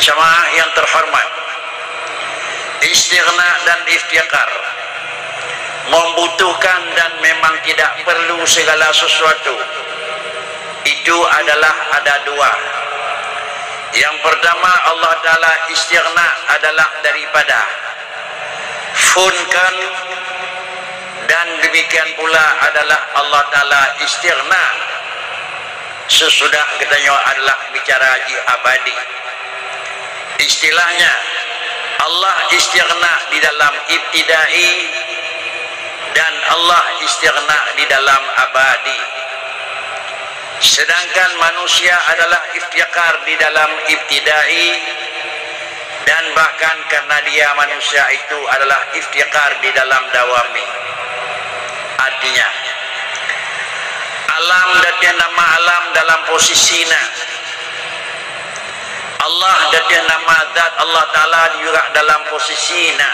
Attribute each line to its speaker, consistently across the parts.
Speaker 1: Jamaah yang terhormat, istighna dan iftiqar membutuhkan dan memang tidak perlu segala sesuatu. Itu adalah ada dua. Yang pertama, Allah Ta'ala istighna adalah daripada funkan, dan demikian pula adalah Allah Ta'ala istighna sesudah katanya adalah bicara haji abadi. Istilahnya Allah istighna di dalam ibtidai dan Allah istighna di dalam abadi. Sedangkan manusia adalah iftiqar di dalam ibtidai, dan bahkan karena dia manusia itu adalah iftiqar di dalam dawami. Artinya alam dan nama alam dalam posisinya, Allah dan nama zat Allah Ta'ala juga dalam posisinya.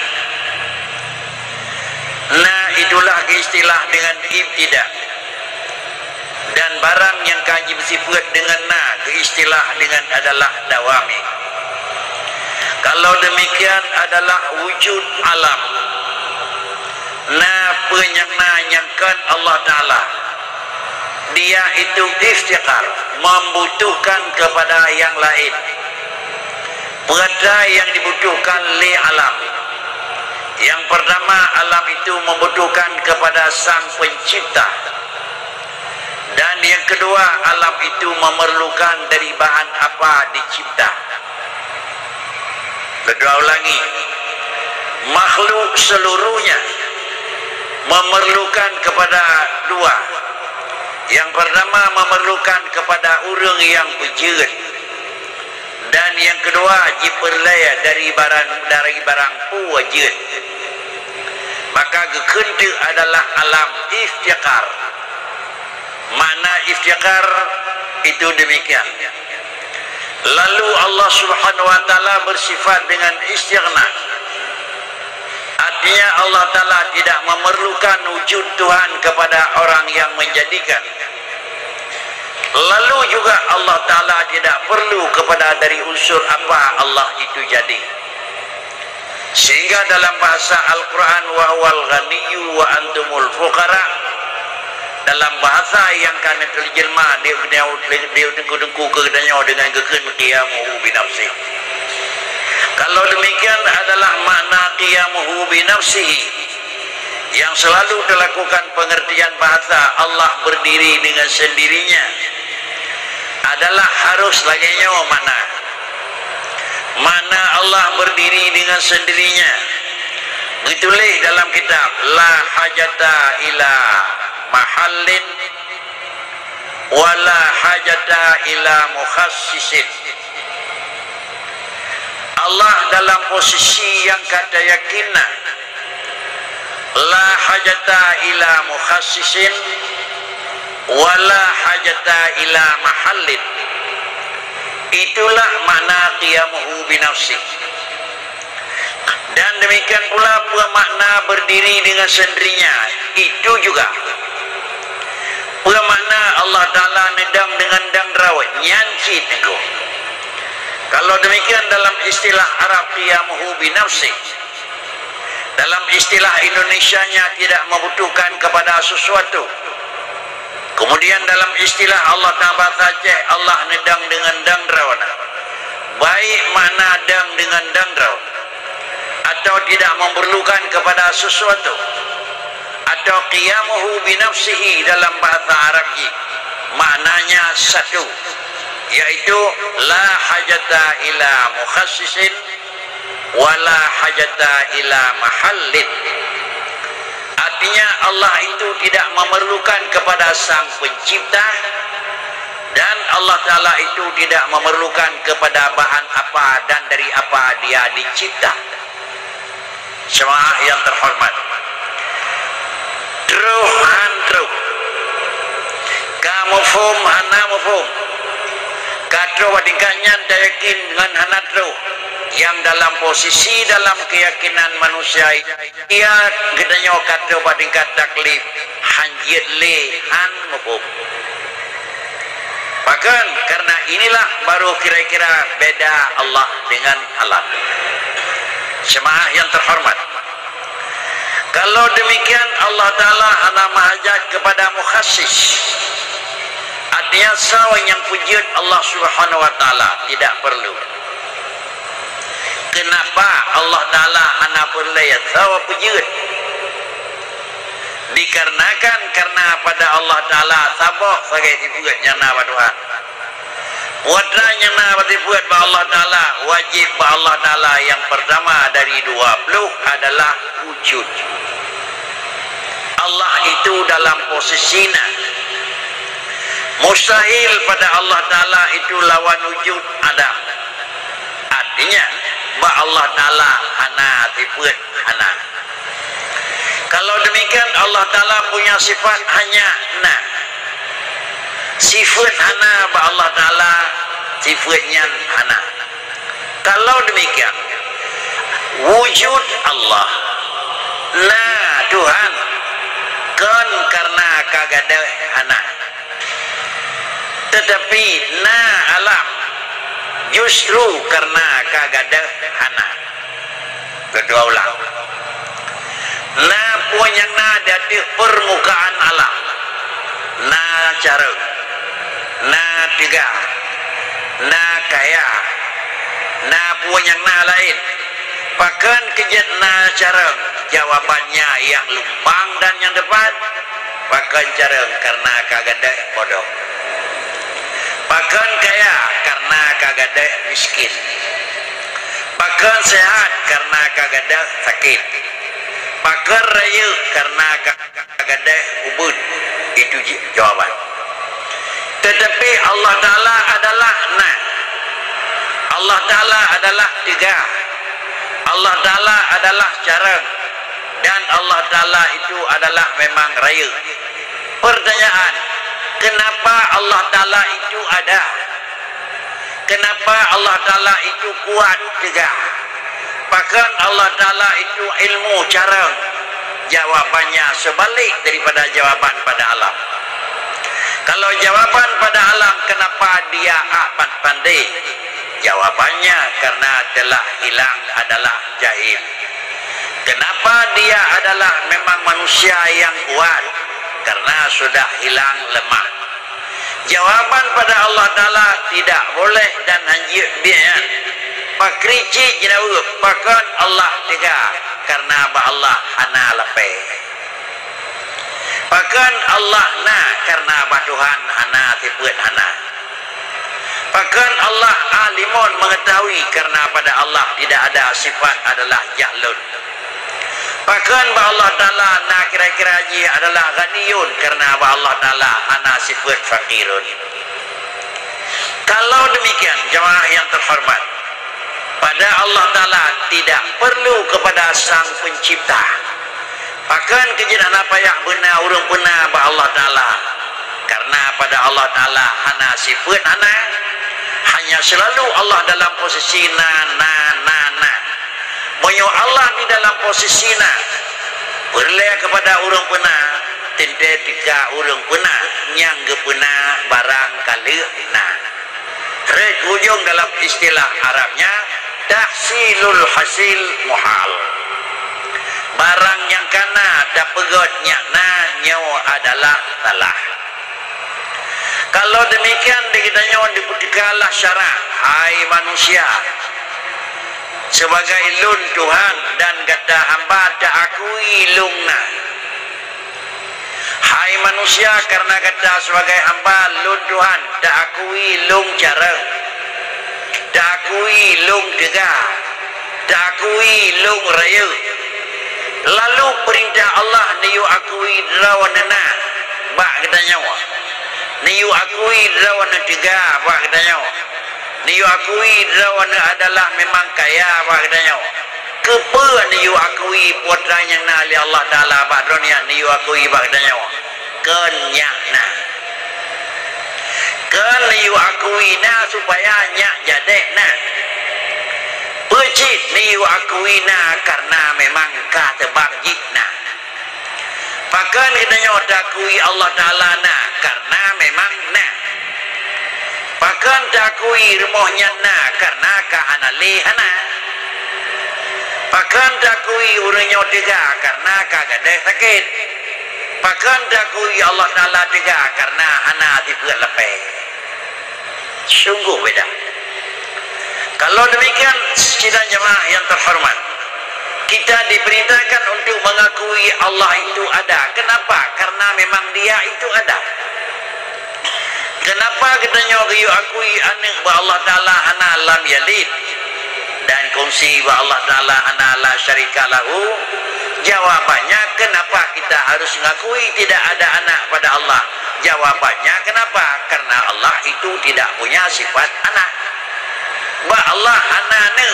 Speaker 1: Nah, itulah istilah dengan ibtida. Dan barang yang kaji bersifat dengan istilah dengan adalah dawami. Kalau demikian adalah wujud alam. Penyangkan Allah Ta'ala, dia itu iftiqar, membutuhkan kepada yang lain. Berada yang dibutuhkan li alam. Yang pertama, alam itu membutuhkan kepada sang pencipta. Dan yang kedua, alam itu memerlukan dari bahan apa dicipta. Kedua ulangi, makhluk seluruhnya memerlukan kepada dua. Yang pertama, memerlukan kepada orang yang pejerit, dan yang kedua, diperlaya dari barang puwajit. Maka gekente adalah alam iftiqar. Mana iftiqar itu demikian. Lalu Allah Subhanahu wa Ta'ala bersifat dengan istighna. Artinya Allah Ta'ala tidak memerlukan wujud Tuhan kepada orang yang menjadikan. Lalu juga Allah Ta'ala tidak perlu kepada dari unsur apa Allah itu jadi. Sehingga dalam bahasa Al-Quran, wa huwal ghaniyyu wa antumul fuqara, dalam bahasa yang kami terjemah dia dengku kedenyo dengan keken qiyamuhu binafsi. Kalau demikian adalah makna qiyamuhu binafsihi, yang selalu dilakukan pengertian bahasa Allah berdiri dengan sendirinya, adalah harus laginya mana Allah berdiri dengan sendirinya. Ditulis dalam kitab la hajata ila mahallin wala hajata ila mukhassisin. Allah dalam posisi yang kata yakinah, la hajata ila mukhassisin wala hajata ila mahallin. Itulah makna qiyamuhu binafsi. Dan demikian pula makna berdiri dengan sendirinya. Itu juga makna Allah Ta'ala nedang dengan dang rawat nyancit itu. Kalau demikian dalam istilah Arab qiyamuhu binafsi, dalam istilah Indonesianya tidak membutuhkan kepada sesuatu. Kemudian dalam istilah Allah Ta'ala saja Allah nedang dengan dang rawat, baik makna dang dengan dang rawat, atau tidak memerlukan kepada sesuatu, atau qiyamuhu binafsihi dalam bahasa Arabnya maknanya satu, yaitu la hajata ila mukhassisin wala hajata ila mahallin. Artinya Allah itu tidak memerlukan kepada sang pencipta, dan Allah Ta'ala itu tidak memerlukan kepada bahan apa dan dari apa dia dicipta. Jemaah yang terhormat, truh kamu faham hana mufhum kadro wadingkanya yakin dengan hana truh yang dalam posisi dalam keyakinan manusia ia gedanya kadro wadingkat taklif hanjit le han mufhum. Bahkan karena inilah baru kira-kira beda Allah dengan alam. Jemaah yang terhormat, kalau demikian Allah Ta'ala hanya mahajat kepada mukhassis, artinya sawan yang pujud Allah Subhanahu Wa Ta'ala tidak perlu. Kenapa Allah Ta'ala hanya perlu ya sawan pujud? Dikarenakan karena pada Allah Ta'ala sabok sebagai dibuat nyana pada Tuhan. Wadra nyana pada dibuat pada Allah Ta'ala, wajib pada Allah Ta'ala yang pertama dari 20 adalah wujud. Allah itu dalam posisinya. Mustahil pada Allah Ta'ala itu lawan wujud Adam. Artinya pada Allah Ta'ala hana dibuat hana. Kalau demikian Allah Ta'ala punya sifat hanya na. Sifat hana ba Allah Ta'ala, sifatnya hana. Kalau demikian wujud Allah na Tuhan kan karena kagada hana. Tetapi na alam justru karena kagada hana. Kedua ulang. Na punya na dari permukaan alam, na cara, na tiga, na kaya, na punya na lain. Bahkan kejadian na cara jawabannya yang lumpang dan yang tepat. Bahkan cara karena kagada bodoh. Bahkan kaya karena kagada miskin. Bahkan sehat karena kagada sakit. Pakar raya karena kagada ubud. Itu jawaban. Tetapi Allah Ta'ala adalah na. Allah Ta'ala adalah tiga. Allah Ta'ala adalah carang. Dan Allah Ta'ala itu adalah memang raya. Pertanyaan, kenapa Allah Ta'ala itu ada? Kenapa Allah Ta'ala itu kuat tiga? Bahkan Allah Ta'ala itu ilmu cara. Jawabannya sebalik daripada jawaban pada alam. Kalau jawaban pada alam, kenapa dia amat pandai? Jawabannya karena telah hilang adalah jahil. Kenapa dia adalah memang manusia yang kuat? Karena sudah hilang lemah. Jawaban pada Allah Ta'ala tidak boleh dan hanya bian. Pakrici jauh, bahkan Allah tiga karena Allah hana lepe. Bahkan Allah na karena Tuhan hana tipuan hana. Bahkan Allah alimun mengetahui karena pada Allah tidak ada sifat adalah jahlun. Bahkan Allah Ta'ala na kira-kira ji adalah ghaniyun karena Allah Ta'ala hana sifat fakirun. Kalau demikian jemaah yang terhormat, pada Allah Ta'ala tidak perlu kepada sang pencipta. Bahkan kejadian apa yang benar urang benar pada Allah Ta'ala. Karena pada Allah Ta'ala hana sifat hana. Hanya selalu Allah dalam posisi na. Menyo Allah di dalam posisi na. Berleh kepada urang benar. Tente tiga urang benar. Yang benar barang kali na. Ujung dalam istilah Arabnya tahsilul hasil muhal. Barang yang kana tak pegotnya na nyawa adalah salah. Kalau demikian dikitanya dibuktikanlah syarat, hai manusia, sebagai lun Tuhan dan kata hamba tak akui lungna. Hai manusia, karena kata sebagai hamba lun Tuhan tak akui lung cara, tak akui lung tiga, tak akui lung raya. Lalu perintah Allah niyu akui rawanana bak kita nyawa. Niyu akui rawana tiga bak kita nyawa. Niyu akui rawana adalah memang kaya bak kita nyawa. Kepa niyu akui putra yang nali Allah Ta'ala bak dunia niyu akui bak kita nyawa. Kenyakna. Ken niyu akui na supaya nyak jadek na. Pecit niyu akui na karena memang katebak jikna. Bahkan kita nyata akui Allah Ta'ala na karena memang na. pakan takui rumahnya na karena kahana lehana pakan takui urangnya tiga karena kagadai sakit pakan takui Allah Ta'ala tiga karena hana tiga lepeh. Sungguh beda. Kalau demikian sidang jemaah yang terhormat, kita diperintahkan untuk mengakui Allah itu ada. Kenapa? Karena memang dia itu ada. Kenapa katanya kita akui anak bahwa Allah Ta'ala hana lam yalid dan kongsi bahwa Allah Ta'ala hana la syarika lahu? Jawabannya, kenapa kita harus mengakui tidak ada anak pada Allah? Jawabannya, kenapa? Karena Allah itu tidak punya sifat anak. Bahwa Allah hanane,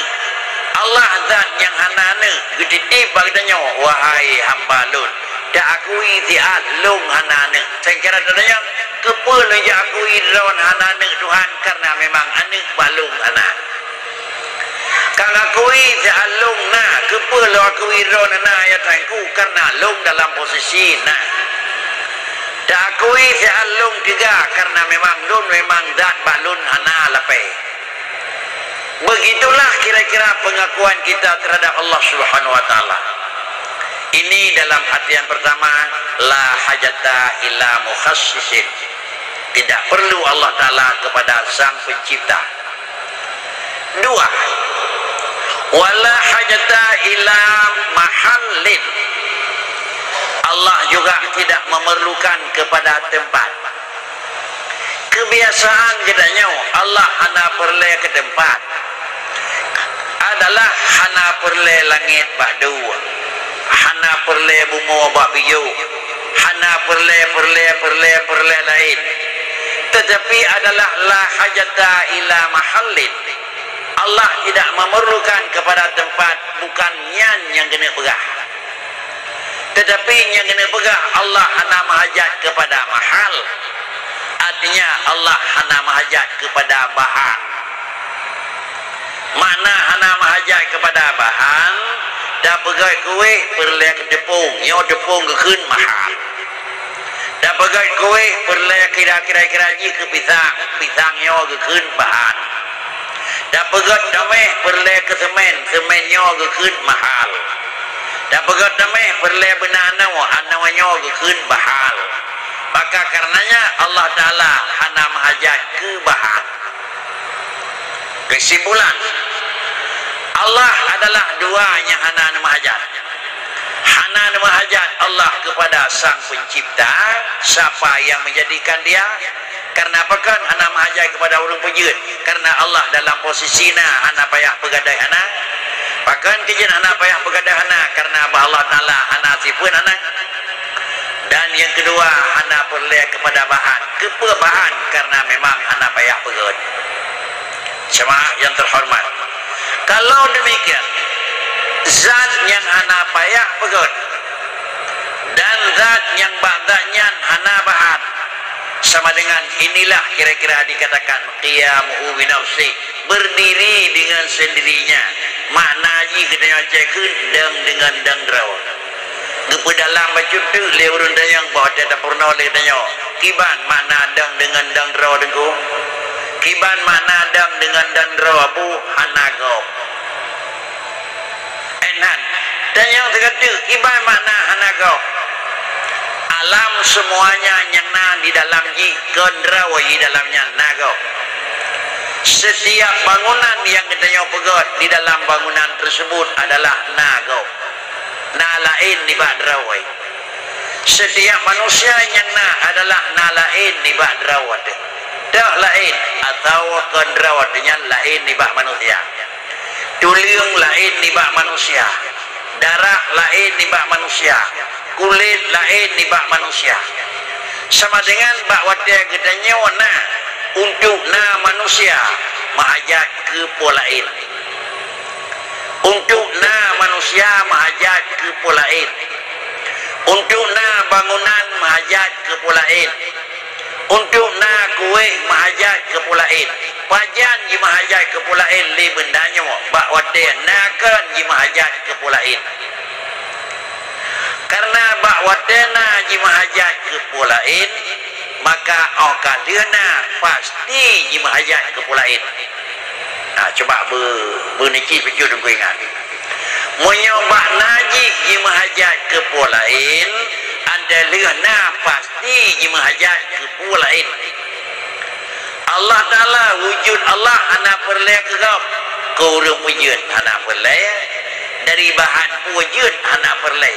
Speaker 1: Allah zat yang hanane, geditip bagdanya, wahai hamba lun, tak akui tiat lung hanane. Saya kira dadanya, kepala je akui lawan hanane Tuhan karena memang anak balung anak. Kang akui tiat lung na, kepala akui lawan anak ya tangku karena lung dalam posisi na. Tak akui tiat lung tiga karena memang lun memang zat balun anak lapeh. Begitulah kira-kira pengakuan kita terhadap Allah Subhanahu wa Ta'ala. Ini dalam artian pertama, la hajata illa mukhassisin. Tidak perlu Allah Ta'ala kepada Sang Pencipta. Dua, wala hajata illa mahallin. Allah juga tidak memerlukan kepada tempat. Kebiasaan katanya Allah hana perle ke tempat adalah hana perle langit badu, hana perle bunga bak biu, hana perle lain. Tetapi adalah la hajata ila mahallin. Allah tidak memerlukan kepada tempat, bukan nyan yang kena pegah. Tetapi yang kena pegah Allah hana mahajat kepada mahal. Artinya Allah hana mahajat kepada bahan. Mana hana mahajat kepada bahan? Dah pegai kue perle ke tepung, nyo tepung ke kun mahal. Dah pegai kue perle kira-kira ji ke pisang, pisang nyo ke kun bahan. Dah pegai dameh perle ke semen, semen nyo ke kun mahal. Dah pegai dameh perle benana, anau nyo ke kun bahal. Maka karenanya Allah Ta'ala hana mahajat ke bahan. Kesimpulan, Allah adalah dua yang hana mahajat. Hana mahajat Allah kepada Sang Pencipta, siapa yang menjadikan dia? Karena apa kan hana mahajat kepada orang penjut? Karena Allah dalam posisi na hana payah pegadai hana. Bahkan kejadian hana payah pegadai hana karena Allah Ta'ala hana sifun hana. Dan yang kedua, hana perle kepada bahan, kepebahan karena memang hana payah pegat. Jemaah yang terhormat, kalau demikian, zat yang hana payah pegat dan zat yang ba'danya hana bahan, sama dengan inilah kira-kira dikatakan qiyamuhu bi nafsi, berdiri dengan sendirinya. Makna ji katanya cekun dengan draw. Dalam baju tu leurun dayang bahawa dia tak pernah oleh dayang kiban mana dang dengan dang draw dengku, kiban mana dang dengan dang draw abu hanago enan dayang terkata kiban mana hanago alam semuanya yang na di dalam ji kendraw di dalamnya nago. Setiap bangunan yang katanya pegat di dalam bangunan tersebut adalah nago. Na lain ni bak drawai. Setiap manusia yang na adalah na lain ni bak drawat. Tak lain atau kendrawatnya lain ni bak manusia. Tuliung lain ni bak manusia. Darah lain ni bak manusia. Kulit lain ni bak manusia. Sama dengan bak wadah gedanya na untuk na manusia mahajat ke polain. Untuk na manusia mahajat ke polain. Untuk na bangunan mahajat ke polain. Untuk na kuih mahajat ke polain. Pajan ji mahajat ke polain li bendanya bak wadah nakan ji mahajat ke polain. Karena bak wadah na ji mahajat ke polain, maka kaliana pasti jimahajat ke pulain. Coba berniki pikir dan ingat. Menyobak najik jimahajat ke pulain adalah pasti jimahajat ke pulain. Allah Ta'ala wujud Allah hana perleh kerap kurang wujud hana perleh dari bahan wujud hana perleh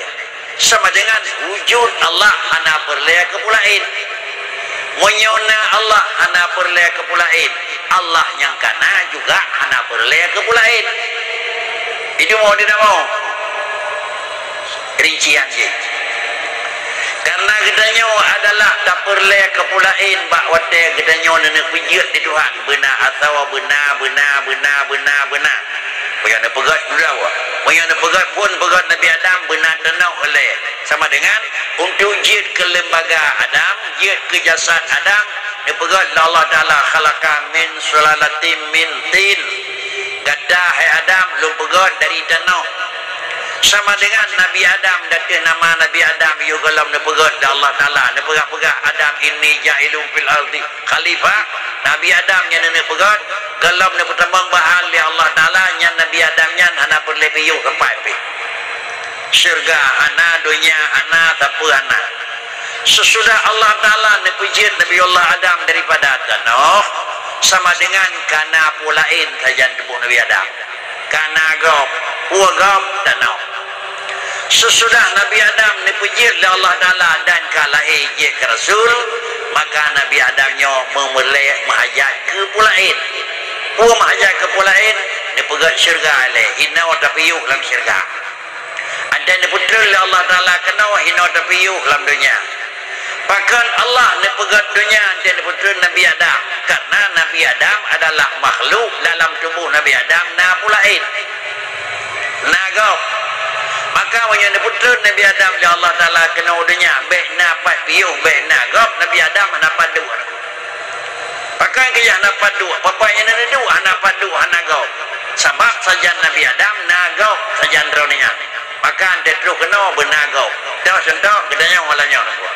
Speaker 1: sama dengan wujud Allah hana perleh kepulain. Menyona Allah hana perleh kepulain, Allah yang kana juga hana perleh kepulain. Itu mau tidak mau rincian je. Karena gedanya adalah tak perleh kepulain bak wate gedanya nenek pijat di Tuhan benar atau benar. Bayang pegat sudah wah. Bayang pegat pun pegat Nabi Adam benar tenau oleh sama dengan untuk jid ke lembaga Adam, jid ke jasad Adam, dia pegat Allah Taala khalaqa min sulalatin min tin. Gadah hai Adam lu pegat dari tenau. Sama dengan Nabi Adam datang nama Nabi Adam yugalam ne pegat Allah Taala ne pegat Adam ini jailun fil ardi khalifah. Nabi Adam nya ne pegat galam ne pertambang bahal li Allah Taala nya Nabi Adam nya hana perle piyu kepai pi. Syurga hana dunia hana tapu hana. Sesudah Allah Taala ne pijit Nabi Allah Adam daripada tanah sama dengan kana pulain kajian tubuh Nabi Adam. Kana gop, puagop tanah. Sesudah Nabi Adam dipujir oleh Allah Ta'ala dan kalahir je ke Rasul, maka Nabi Adamnya memelih mahajat ke pulain. Puah mahajat ke pulain, dia pegat syurga alih. Hina wa tapiyuh dalam syurga. Ada dia putra oleh Allah Ta'ala kena wa hina wa tapiyuh dalam dunia. Bahkan Allah dia pegat dunia dia putra Nabi Adam. Karena Nabi Adam adalah makhluk dalam tubuh Nabi Adam na pulain. Nagau. Maka wanya putra Nabi Adam ya Allah Taala kena dunia baik napat piuh baik nagap Nabi Adam napat dua. Pakai kaya napat dua papanya ada dua napat dua nagap. Sebab saja Nabi Adam nagap saja droninya. Maka ante terus kena benagap. Dah sentak gedanya walanya aku.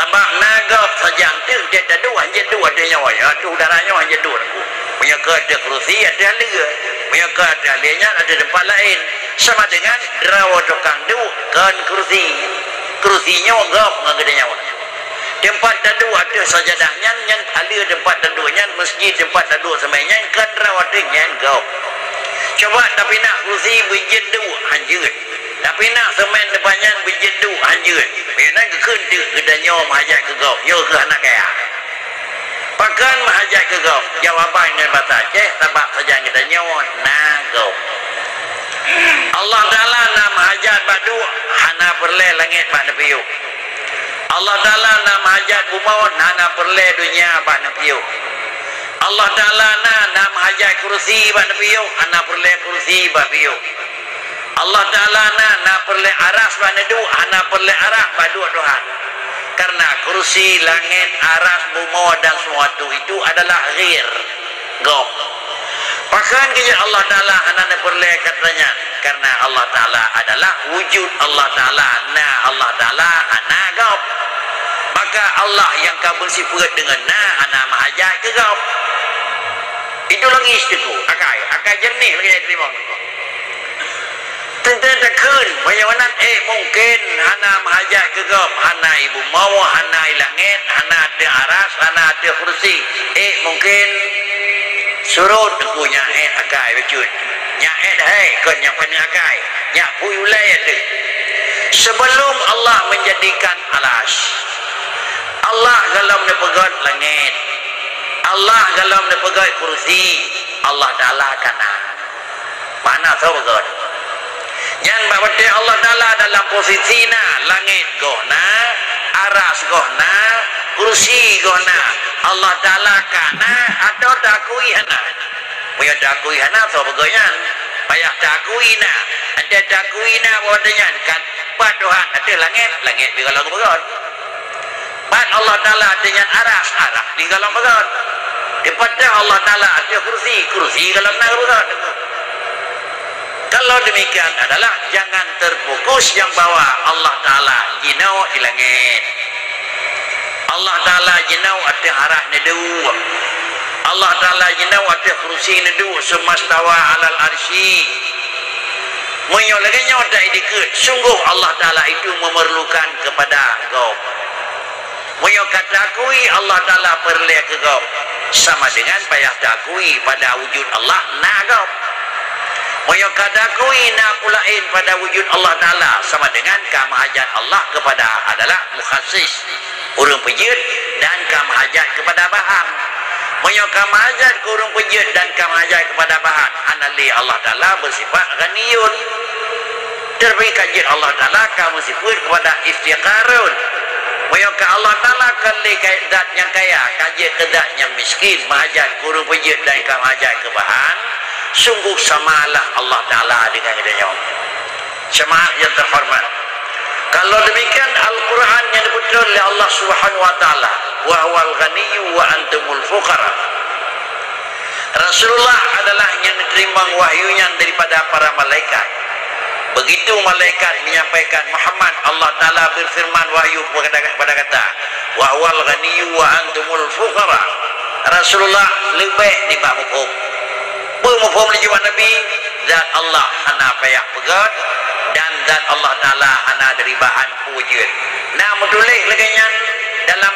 Speaker 1: Sebab nagap saja ante dia dua hanya dua dia nyawa ya tu darahnya hanya dua aku. Punya kerja kerusi ada lega. Punya kerja lianya ada tempat lain. Sama dengan derawa tukang du kan kursinya gap ngagedanya tempat tadu ada sajadahnya yang ada tempat tadunya masjid tempat tadu semainya kan derawa tingnya gap coba tapi nak kursi bijid du anjir tapi nak semen depannya bijid du anjir benar ke gedanya mahajat ke gap yo ke anak kaya pakan mahajat ke gap jawaban dengan bahasa Aceh sebab saja gedanya nah gap Allah Ta'ala nam hajat badu hana perle langit pada piyu. Allah Ta'ala nam hajat bumawan hana perle dunia pada piyu. Allah Ta'ala nam hajat kursi pada piyu hana perle kursi pada piyu. Allah Ta'ala na perle aras pada du hana perle arah pada Tuhan. Karena kursi langit aras bumawan dan sesuatu itu adalah ghair gop. Bahkan kaya Allah Ta'ala hana perle katanya karena Allah Ta'ala adalah wujud Allah Ta'ala Allah Ta'ala hana gop maka Allah yang kau bersifat dengan hana mahajat ke gop itu lagi istiku akai jernih lagi terima tentang takun bayawanan mungkin hana mahajat ke gop hana ibu mau hana langit hana ada aras hana ada kursi mungkin surut punya akai wujud nya kan yang penyakai nya puyulai ada sebelum Allah menjadikan alas Allah dalam pegat langit Allah dalam pegat kursi Allah Ta'ala kana mana tahu pegat yang bahawa Allah Ta'ala dalam posisi na langit gohna aras gohna kursi gohna Allah Ta'ala kana atau dakui hana punya dakui hana so begoyan payah dakui na ada dakui na wadanya kan pat Tuhan ada langit di galang begot pat Allah Ta'ala dengan aras di galang begot kepada Allah Ta'ala ada kursi galang na begot. Kalau demikian adalah jangan terfokus yang bawa Allah Ta'ala jinau di langit Allah Ta'ala jenau atas arah nedu. Allah Ta'ala jenau atas kursi nedu semastawa alal arsy. Menyo lagi nyawa tak dikut. Sungguh Allah Ta'ala itu memerlukan kepada kau. Menyo kata akui Allah Ta'ala perlu ke kau. Sama dengan payah tak akui pada wujud Allah nak kau. Menyo kata akui nak pulain pada wujud Allah Ta'ala. Sama dengan kamahajat Allah kepada adalah mukhassis. Urung pejut dan kamahajat kepada bahan. Menyo kamahajat ke urung pejut dan kamahajat kepada bahan. Anali Allah Ta'ala bersifat ghaniyun. Terbaik kajian Allah Ta'ala kamu sifat kepada iftiqarun. Maka Allah Ta'ala kali dat yang kaya, kajian kedat yang miskin, mahajat kurung pejut dan kamahajat ke bahan. Sungguh samalah Allah Ta'ala dengan adanya. Jemaah yang terhormat, kalau demikian Al-Quran yang diputar oleh Allah Subhanahu wa Ta'ala, wa huwal ghaniyyu wa antumul fuqara. Rasulullah adalah yang diterima wahyunya daripada para malaikat. Begitu malaikat menyampaikan Muhammad, Allah Ta'ala berfirman wahyu kepada kata wa huwal ghaniyyu wa antumul fuqara. Rasulullah lebih dibak mufhum. Mufhum juga Nabi zat Allah hana payah pegat dan zat Allah Ta'ala hana dari bahan wujud. Nah mutulih leganya dalam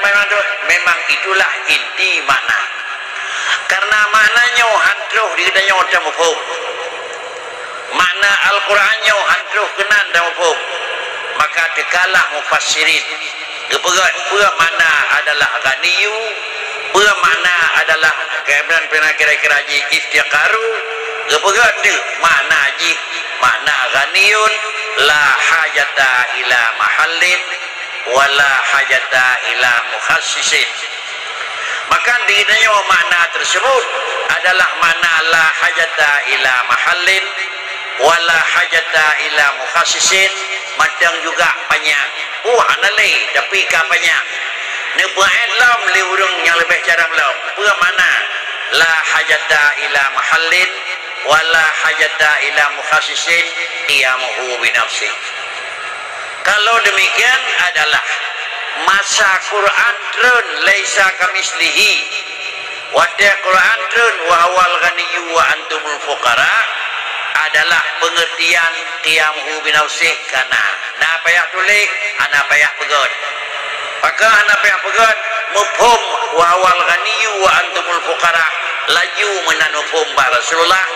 Speaker 1: memang itulah inti makna. Karena maknanya hantruh di kedanya orang mufhum. Makna Al-Qurannya hantruh kenan dan mufhum. Maka tekalah mufassirin. Kepegat pura makna adalah ghaniyyu, pura makna adalah kemudian pernah kira-kira ji iftiqaru. Kepegat tu makna ji makna ghaniyun la hajata ila mahallin wala hajata ila mukhassisin. Maka dirinya makna tersebut adalah makna la hajata ila mahallin wala hajata ila mukhassisin. Madang juga panjang. Analai tapi ka panjang. Ne buat lam li urang yang lebih jarang lam. Apa mana? La hajata ila mahallin wala hajata ila mukhassisin qiyamuhu bi nafsi. Kalau demikian adalah masa Quran trun laisa kamislihi. Wada Quran trun wa huwal ghaniyyu wa antumul fuqara adalah pengertian qiyamuhu bi nafsi kana. Na payah tulis, ana payah pegat. Maka ana payah pegat mufhum wa huwal ghaniyyu wa antumul fuqara laju menan mufhum ba Rasulullah,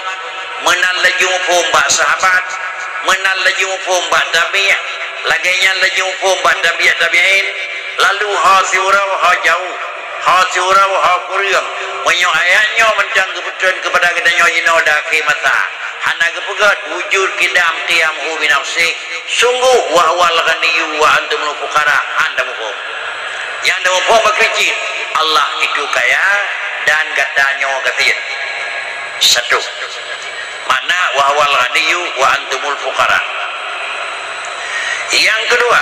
Speaker 1: menan laju mufhum ba sahabat, menan laju mufhum ba tabi'in. Laginya lagi mufhum ba tabi'in, lalu ha siurau ha jauh, ha siurau ha kuriang. Banyak ayatnya mencang keputusan kepada kedanya jino dah mata. Hana kepegat wujud kidam qiyamuhu bi nafsi. Sungguh wa huwal ghaniyyu wa antumul fuqara anda mufhum. Yang anda mufhum berkecil Allah itu kaya dan katanya kafir. Satu. Mana wa huwal ghaniyyu wa antumul fuqara. Yang kedua,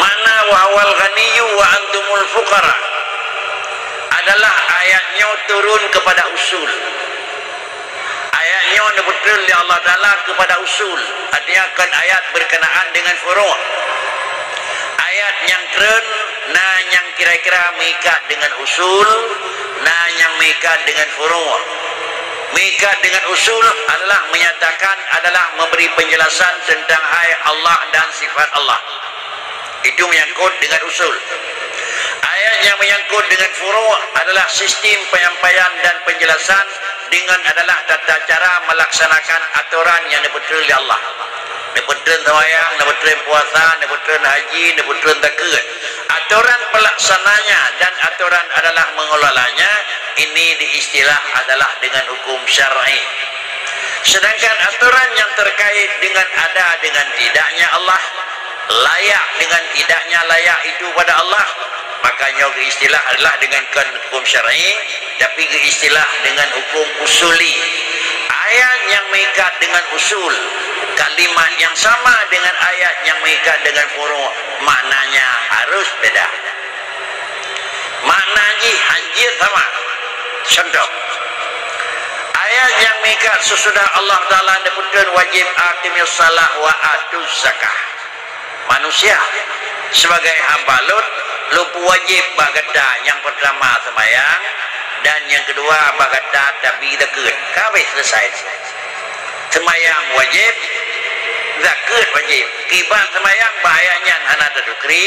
Speaker 1: mana wa huwal ghaniyyu wa antumul fuqara adalah ayatnya turun kepada usul. Ayatnya betul oleh Allah Ta'ala kepada usul. Artinya kan ayat berkenaan dengan furu'. Ayat yang keren, nah yang kira-kira mengikat dengan usul, nah yang mengikat dengan furu'. Mengikat dengan usul adalah menyatakan, adalah memberi penjelasan tentang ayat Allah dan sifat Allah. Itu menyangkut dengan usul. Ayat yang menyangkut dengan furu' adalah sistem penyampaian dan penjelasan dengan adalah tata cara melaksanakan aturan yang diputuskan oleh Allah. Diputuskan sembahyang, diputuskan puasa, diputuskan haji, diputuskan zakat. Aturan pelaksananya dan aturan adalah mengelolanya. Ini diistilah adalah dengan hukum syar'i. Sedangkan aturan yang terkait dengan ada dengan tidaknya Allah, layak dengan tidaknya layak itu pada Allah, makanya istilah adalah dengan hukum syar'i, tapi istilah dengan hukum usuli. Ayat yang mengikat dengan usul, kalimat yang sama dengan ayat yang mengikat dengan furu', maknanya harus beda. Maknanya anjir sama. Contoh, ayat yang mengikat sesudah Allah Ta'ala diputuskan wajib aqimus salah wa atuz zakah. Manusia sebagai hamba Lut lupa wajib bagata yang pertama semayang dan yang kedua bagata tabi zakut. Kabeh selesai. Semayang wajib, zakut wajib. Kiban semayang bahayanya hana tadukri,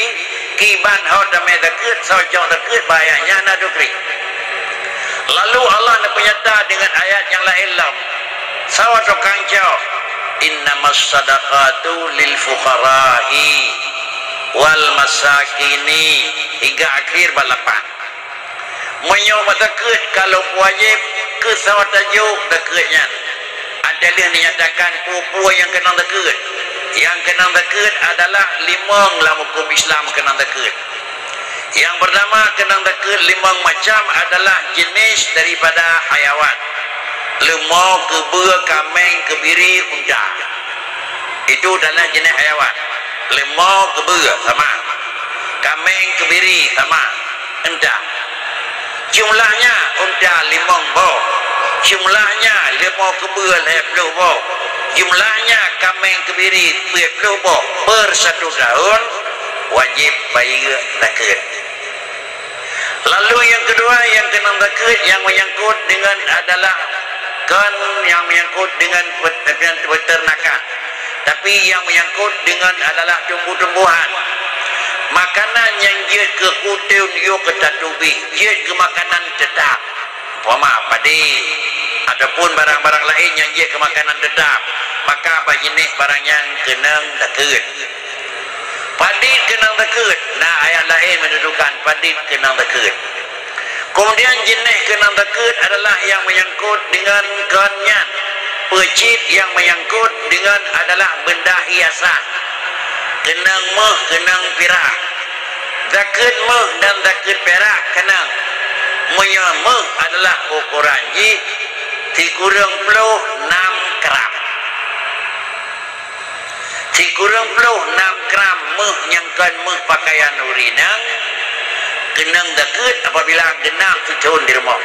Speaker 1: kiban hau damai zakut sojong zakut bahayanya hana dukri. Lalu Allah nak penyata dengan ayat yang lain lam. Sawatu kangcau innamas sadaqatu lil fuqara'i wal masakini hingga akhir balapan. Menyoma zakut kalau wajib ke sawat tajuk zakutnya. Adalah dinyatakan puan yang kena zakut. Yang kena zakut adalah 5 dalam hukum Islam kena zakut. Yang pertama kena zakut 5 macam adalah jenis daripada hayawan. Lemau, kebua, kambing, kebiri, unta. Itu adalah jenis hayawan. Lemau, kebua sama. Kambing, kebiri sama. Unta. Jumlahnya unta 5 bau. Jumlahnya lemau, kebua 20 bau. Jumlahnya kambing, kebiri 20 bau. Per 1 tahun wajib bayar zakat. Lalu yang kedua yang kena zakat yang menyangkut dengan adalah yang menyangkut dengan peternakan, tapi yang menyangkut dengan adalah tumbuh-tumbuhan. Makanan yang dia ke kutun dia ke tatubi, dia ke makanan tetap, umpama padi ataupun barang-barang lain yang dia ke makanan tetap, maka jenis barang yang kena zakat. Padi kena zakat. Nah, ayat lain menunjukkan padi kena zakat. Kemudian jenis kena zakat adalah yang menyangkut dengan kenyan, pecit yang menyangkut dengan adalah benda hiasan, kenang meh, kenang perak. Zakat meh dan zakat perak kenang. Meh adalah ukuran ji 36 gram. 36 gram meh yang kan meh pakaian urinang kenang zakat apabila genap tujuan di rumah.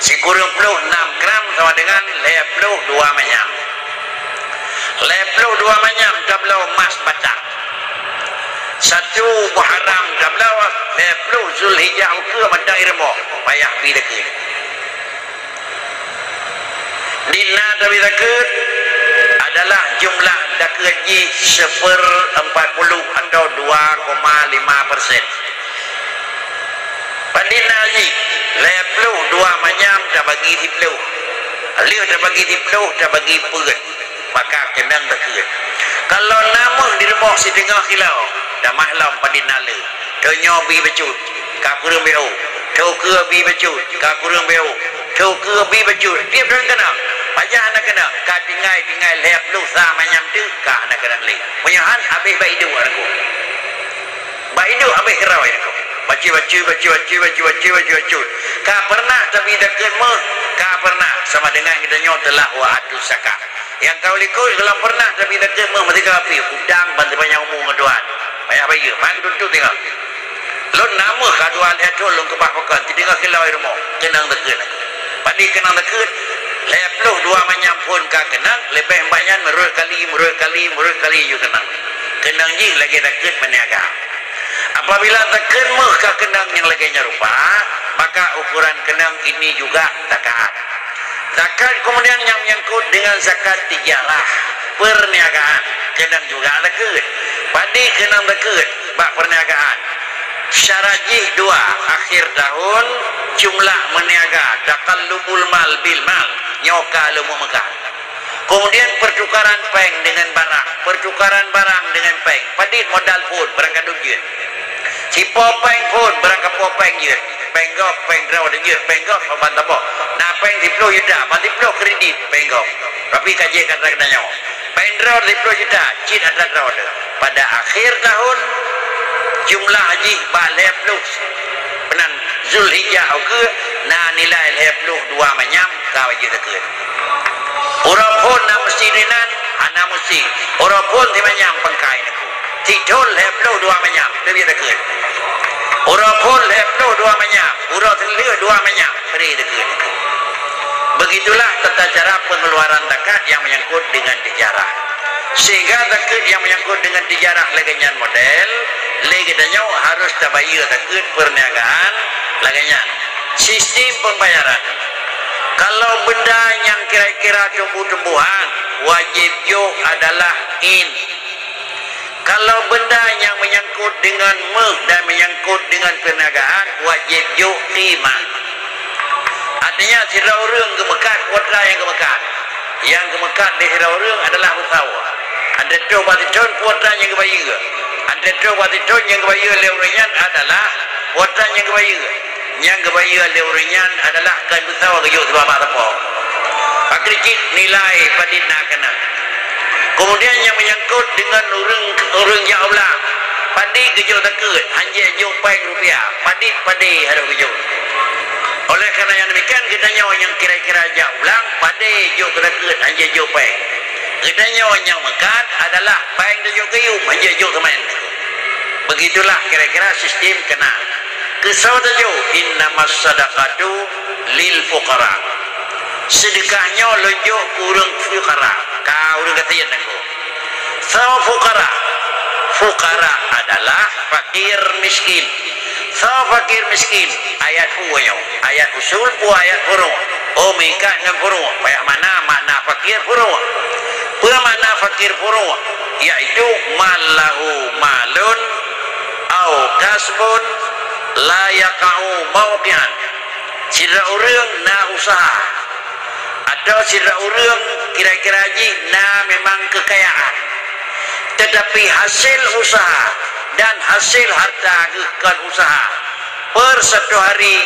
Speaker 1: 36 gram sama dengan 22 manyam. 22 manyam tablau emas batang. 1 Muharram tablau 20 Zulhijjah ke batang irmo payah bi zakat. Dina tabi zakat adalah jumlah zakat ji 1/40 atau 2,5%. Pandina ji 22 manyam dah bagi 10. Liu dah bagi 10 dah bagi perut. Maka kena zakat. Kalau nama di rumah setengah kilau dah mahlam pandina le. Donyo bi becut, ka kurang beu. Tau ke bi becut, ka kurang beu. Tau ke bi becut. Dia dah kena. Pajah nak kena. Ka tinggal lep lu sa manyam tu ka nak kena le. Menyahan habis baik du aku. Baik du habis kerau aku. Baca. Ka pernah tapi zakat meh, ka pernah sama dengan kita nyo telah wa atu zakat. Yang kau likut kalau pernah tapi zakat meh mesti ka api udang bantu banyak umur ngeduan. Payah bayar, mak duduk tengok. Lo nama ka dua lihat tolong ke bahkan tinggal kilau rumah kenang zakat. Padi kenang zakat 22 manyam pun ka kenang lebih banyak merul kali you kenang. Kenang ji lagi zakat berniaga. Apabila zakat meh ka kenang yang laginya rupa, maka ukuran kenang ini juga zakat. Zakat kemudian yang menyangkut dengan zakat tijarah, perniagaan, kenang juga zakat. Padi kenang zakat, bak perniagaan. Syarat jih 2, akhir tahun jumlah meniaga, taqallubul mal bil mal, nyoka lumu Mekah. Kemudian pertukaran peng dengan barang, pertukaran barang dengan peng. Padi modal pun berangkat duit. Si popeng pun berangkat popeng je. Penggok, pengdraw dan je. Penggok pembantu apa? Nah peng di 10 juta, mati 10 kredit penggok. Tapi kaji kata nyawa. Pengdraw di 10 juta, cid ada draw ada. Pada akhir tahun jumlah haji balik plus. Penan Zulhijjah ke, nah nilai 22 manyam kau haji zakat. Orang pun nak mesti dinan, anak mesti. Orang pun di manyam pengkai aku. Tidul 22 manyam, lebih zakat. Orang pun 22 manyam, orang terlihat 2 manyam, beri zakat. Begitulah tata cara pengeluaran zakat yang menyangkut dengan tijarah. Sehingga zakat yang menyangkut dengan tijarah legenyan model, kita nyawa harus tabayar takut perniagaan laganya sistem pembayaran. Kalau benda yang kira-kira tumbuh-tumbuhan wajib jo adalah in. Kalau benda yang menyangkut dengan mulk dan menyangkut dengan perniagaan wajib jo qimah. Artinya sirah orang gemekat kuota yang gemekat. Yang gemekat di sirah orang adalah usawa. Ada tu batitun kuota yang kebayar. Ada tu batitun yang kebayar leurenya adalah kuota yang kebayar. Yang kebayar leurenya adalah kan usawa kejuk sebab apa? Pakricit nilai padina kena. Kemudian yang menyangkut dengan orang yang Allah. Padi kejuk takut hanya juk baik rupiah. Padi harus kejuk. Oleh kerana yang demikian kita nyawa yang kira-kira jauh ulang pada juk terdekat hanya juk peng. Kita nyawa yang mekat adalah peng dan juk kayu hanya juk teman. Begitulah kira-kira sistem kena. Kesau tajuk innamas sadaqatu lil fuqara. Sedekahnya lonjok kurang fuqara. Kau urang katakan aku. Sama fuqara. Fuqara adalah fakir miskin. Sama fakir miskin ayat punya ayat usul pu ayat furu mika dengan furu payah mana fakir furu mana fakir furu yaitu malahu malun au kasbun la yaqau mawqian sira urang na usaha atau sira urang kira-kira haji na memang kekayaan tetapi hasil usaha dan hasil harta kekan usaha per satu hari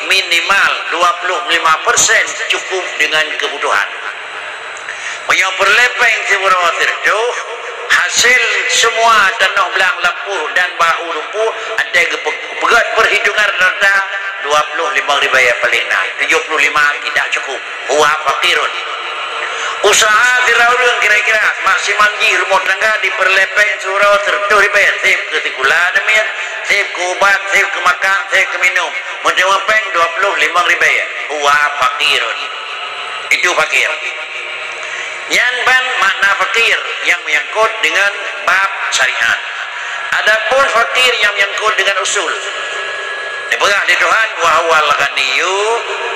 Speaker 1: minimal 25% cukup dengan kebutuhan. Yang perlepeng sebuah itu hasil semua tanah belang lampu dan bahu lumpu ada pegat perhitungan rata 25 ribu paling naik 75 tidak cukup. Huwa fakirun. Usaha diraulung kira-kira maksimal ji rumah tangga di perlepeng surau tertuh ribayat sip ke tikula demian sip ke ubat sip ke makan sip ke minum menjawabeng 25 ribayat huwa fakirun itu fakir yang ban makna fakir yang menyangkut dengan bab syariat adapun fakir yang menyangkut dengan usul dipegang di Tuhan wa huwal ghaniyyu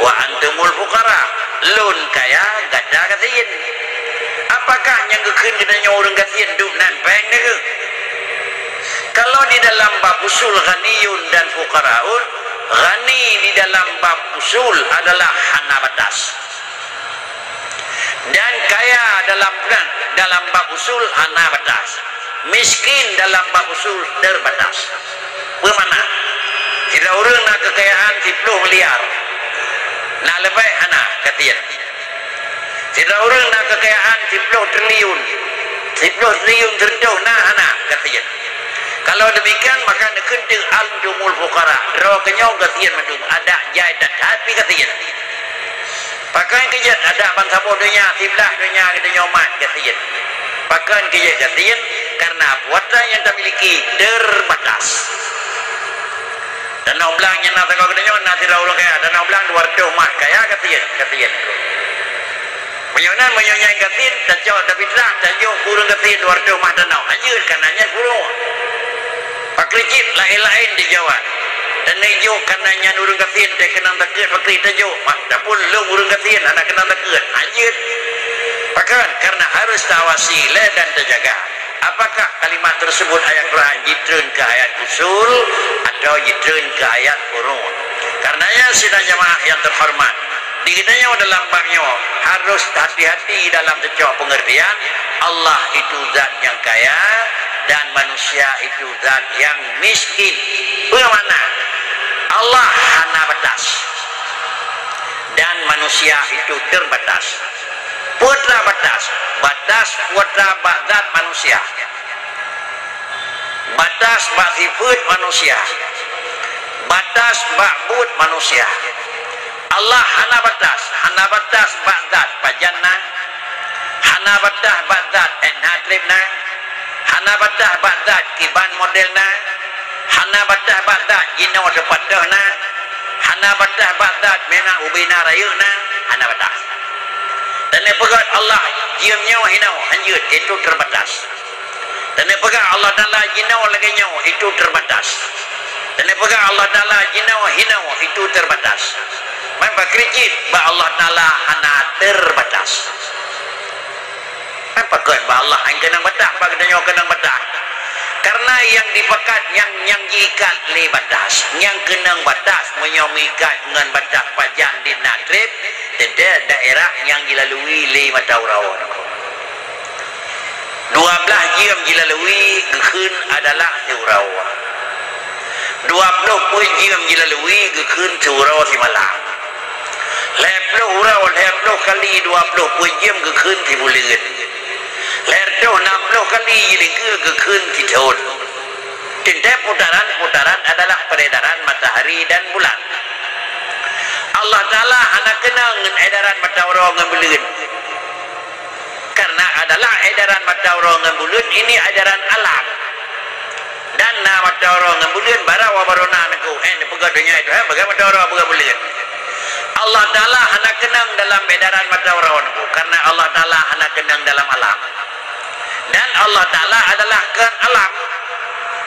Speaker 1: wa antumul fuqara lun kaya gada kasihin apakah yang kekin kita orang kasihin dunan peng ni ke kalau di dalam bab usul ghaniyun dan fuqaraun ghani di dalam bab usul adalah hana batas dan kaya dalam bab usul hana batas miskin dalam bab usul terbatas bermana tidak orang nak kekayaan 10 miliar nak lebih hana katian tidak orang nak kekayaan 10 triliun tertuh nah hana katian kalau demikian maka nak kenting antumul fuqara roh kenyong katian madum ada jai dan hati katian pakai kejat ada bangsa bodohnya tiblah dunia kita nyomat katian pakai kejat katian karena puatan yang tak miliki terbatas dan oblangnya nak takau kedanya nak tidak ulang kaya dan oblang 200 mak kaya katian menyonan menyonyai katin tajau tapi tak tajau kurang katin 200 mak dan hanyut kananya kurang pakricip lain-lain di Jawa dan nejo kananya urang katin teh kenang takut pakri tajau mak dapun lu urang katin anak kenang takut hanyut pakan karena harus tawasi dan terjaga apakah kalimat tersebut ayat Quran jitreun ke ayat usul atau jitreun ke ayat furu' karenanya sidang jamaah yang terhormat dikitanya dalam babnya harus hati-hati dalam setiap pengertian Allah itu zat yang kaya dan manusia itu zat yang miskin bagaimana Allah hana batas dan manusia itu terbatas putra batas putra zat manusia batas bak sifat manusia batas bak bud manusia Allah hana batas bak zat pajanna hana batas bak zat enhatribna hana batas bak zat kiban modelna hana batas bak zat jino depatahna hana batas bak zat menang ubina rayuna hana batas dan pegat Allah diamnya hinau hanyut itu terbatas Tanya pegang Allah Ta'ala jinau lagi nyawa itu terbatas. Tanya pegang Allah Ta'ala jinau hinau itu terbatas. Memang kericit bah Allah Ta'ala hana terbatas. Apa kan bah Allah yang kenang batas, bah kita kenang batas. Karena yang dipekat yang diikat le batas, yang kenang batas menyomikat dengan batas pajan di natrib, tidak daerah yang dilalui le mata urawan. 12 jam dilalui gekun adalah Urawa. 20 jam dilalui gekun Urawa si Malang. 10 Urawa 10 kali 20 jam gekun si Bulegan. 60 kali gekun si Tahun. Tindak putaran adalah peredaran matahari dan bulan. Allah Ta'ala anak kenal dengan edaran matahari dengan bulan. Karena adalah edaran matahari dengan bulan ini edaran alam. Dan nama matahari dengan bulan barawa barona aku. Ini pegadunya itu. Bagaimana matahari bukan bulan. Allah Ta'ala anak kenang dalam edaran matahari aku. Karena Allah Ta'ala anak kenang dalam alam. Dan Allah Ta'ala adalah kan alam.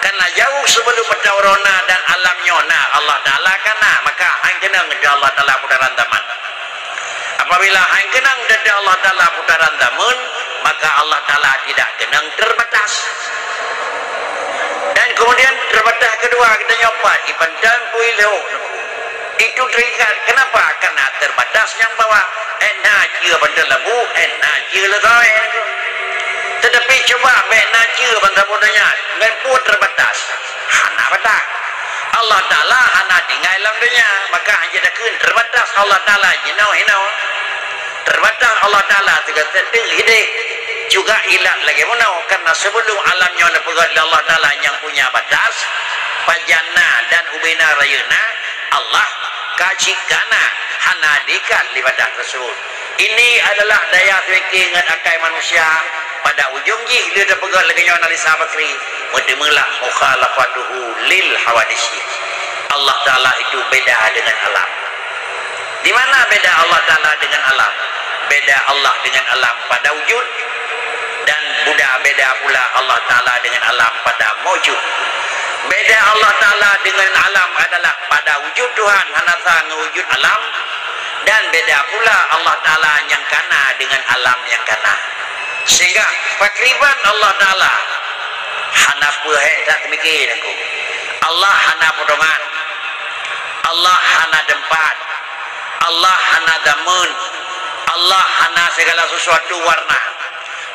Speaker 1: Karena jauh sebelum matahari dan alam nyona Allah Ta'ala kana maka hang kenang kepada Allah Ta'ala putaran taman. Apabila hang kenang kepada Allah Ta'ala putaran taman, maka Allah Ta'ala tidak kenang terbatas. Dan kemudian terbatas kedua kita nyopat ipandan puilu itu terikat. Kenapa? Karena terbatas yang bawah enaji bandar lembu enaji lerai. Tetapi coba enaji bandar budanya dengan pun terbatas hana batas. Allah Ta'ala hana tinggal dalam dunia maka hanya dakun terbatas Allah Ta'ala jinau hinau terbatas Allah Ta'ala tergantung hidup juga ilah lagi menau karena sebelum alamnya dipegang Allah Ta'ala yang punya batas pajana dan ubina rayuna Allah kacikana hana dikat libadah tersebut. Ini adalah daya thinking dengan akai manusia pada ujung ji dia dipegang lagi nyawa nalisa bakri mudimulah mukhalafatuhu lil hawadisi. Allah Ta'ala itu beda dengan alam. Di mana beda Allah Ta'ala dengan alam? Beda Allah dengan alam pada wujud dan beda pula Allah Ta'ala dengan alam pada mewujud. Beda Allah Ta'ala dengan alam adalah pada wujud Tuhan hanasa ngewujud alam dan beda pula Allah Ta'ala yang kana dengan alam yang kana. Sehingga fakriban Allah Ta'ala hana puhek tak mikir aku. Allah hana potongan. Allah hana tempat. Allah hana damun. Allah hana segala sesuatu warna.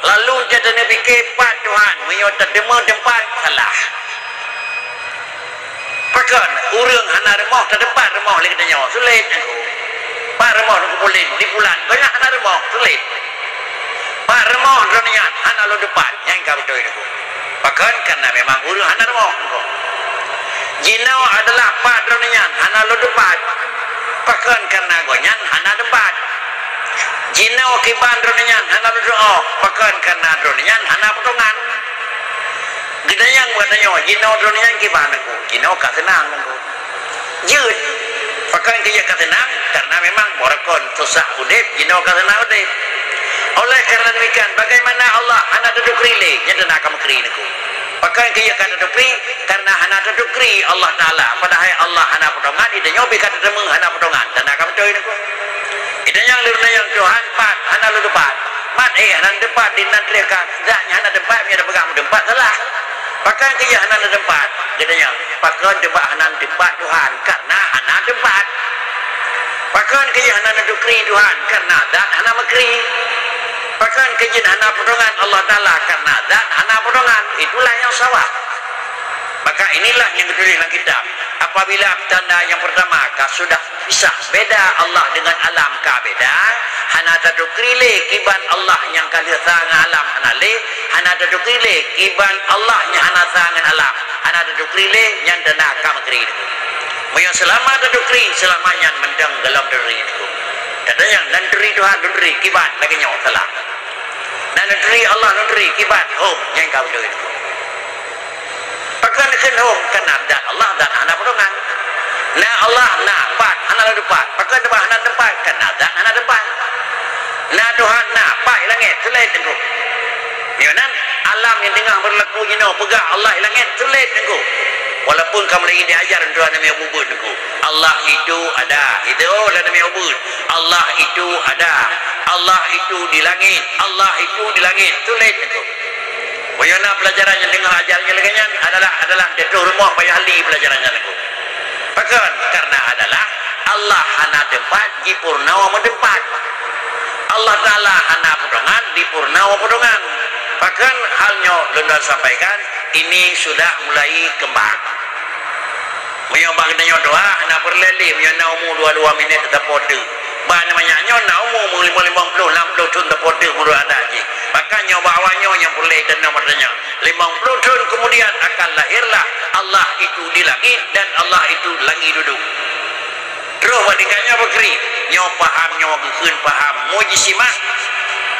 Speaker 1: Lalu kita nak fikir pak Tuhan menyota demo tempat salah. Pakan urang hana remah terdepan remah lagi tanya sulit aku. Pak remah aku boleh di bulan banyak hana remah sulit. Pak remah dunia hana lo depan yang kau betul aku. Pakan karena memang urang hana remah aku. Jinau adalah pak dunia hana lo depan. Pakan karena gonyan hana depan. Jinau kiban dunia hana lo doa. Pakan karena dunia hana potongan. Kita yang bertanya jinau dunia kiban aku. Jinau kat senang aku. Jut. Pakan kerja kat senang karena memang borakon susah udip. Jinau kat senang udip. Oleh karena demikian bagaimana Allah hana duduk rilih jadi nak kamu keri aku. Pakai kerja kata dukri karena hana dukri Allah Ta'ala padahal Allah hana potongan itu nyobi kata demeng hana potongan dan akan betul itu itu yang lirna yang Tuhan pat hana lu depan mat hana depan di nantrikan zaknya hana depan ada pegang depan salah pakai kerja hana depan katanya pakai depan hana depan Tuhan karena hana depan pakai kerja hana dukri Tuhan karena dan hana makri pakan kejin hana potongan Allah Ta'ala karena dan hana potongan itulah yang salah. Maka inilah yang kedua dalam kitab apabila tanda yang pertama sudah bisa beda Allah dengan alam ka beda hana tadukrile kiban Allah yang kali sangan alam hana le hana tadukrile kiban Allah yang hana sangan alam hana tadukrile yang dana ka makri itu moyo selama tadukri selamanya mendang dalam diri itu dan yang dan diri Tuhan diri kiban lagi nyawa salah dan diri Allah diri kiban yang kau diri itu pakai kan karena dan Allah dan anak potongan nah Allah nah pat anak depan pakai depan anak depan karena dan anak depan nah Tuhan nah pak langit selain itu nyonan alam yang tengah berlaku you know, pegah Allah langit tulis nengku. Walaupun kamu lagi diajar untuk Nabi Ubud nengku. Allah itu ada. Itu lah Nabi Ubud. Allah itu ada. Allah itu di langit. Allah itu di langit. Tulis nengku. Wayana pelajaran yang tengah ajarnya lagi adalah detu rumah payah ahli pelajarannya nengku. Bahkan karena adalah Allah hana tempat di purnawa tempat. Allah Ta'ala hana pedongan di purnawa pedongan. Bahkan halnya London sampaikan ini sudah mulai kembang. Menyobak dengan doa hana perleli menyana umur 22 minit tetap pote. Bah namanya nyona umur 50 60 tahun tetap pote mulu ada lagi. Bahkan nyoba awalnya yang perleli dan namanya 50 tahun kemudian akan lahirlah Allah itu di langit dan Allah itu langit duduk. Terus bandingkannya begini, nyawa paham, nyawa bukun paham, mujisimah,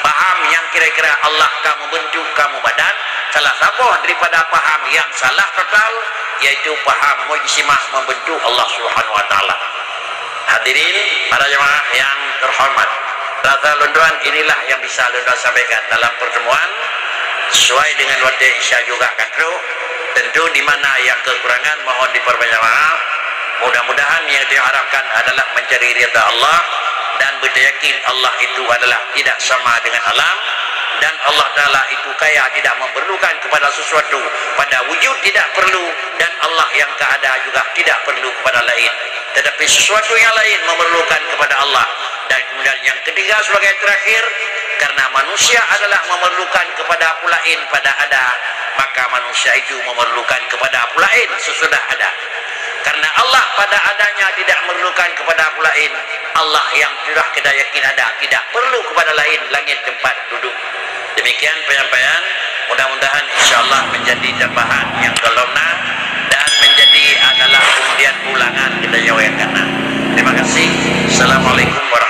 Speaker 1: paham yang kira-kira Allah kamu bentuk, kamu badan, salah satu daripada paham yang salah total, yaitu paham mujisimah membentuk Allah Subhanahu Wa Taala. Hadirin para jemaah yang terhormat, rata Londoan inilah yang bisa Londoan sampaikan dalam pertemuan sesuai dengan waktu Isya juga katro. Tentu di mana yang kekurangan mohon diperbanyak maaf. Mudah-mudahan yang diharapkan adalah mencari ridha Allah dan beryakin Allah itu adalah tidak sama dengan alam dan Allah Ta'ala itu kaya tidak memerlukan kepada sesuatu pada wujud tidak perlu dan Allah yang keada juga tidak perlu kepada lain, tetapi sesuatu yang lain memerlukan kepada Allah. Dan kemudian yang ketiga sebagai terakhir, karena manusia adalah memerlukan kepada pulain pada ada, maka manusia itu memerlukan kepada pulain sesudah ada. Karena Allah pada adanya tidak memerlukan kepada pulain, Allah yang sudah kita yakin ada tidak perlu kepada lain langit tempat duduk. Demikian penyampaian, mudah-mudahan insyaallah menjadi tambahan yang gelona dan menjadi adalah kemudian ulangan kita yang kena. Terima kasih. Assalamualaikum warahmatullahi wabarakatuh.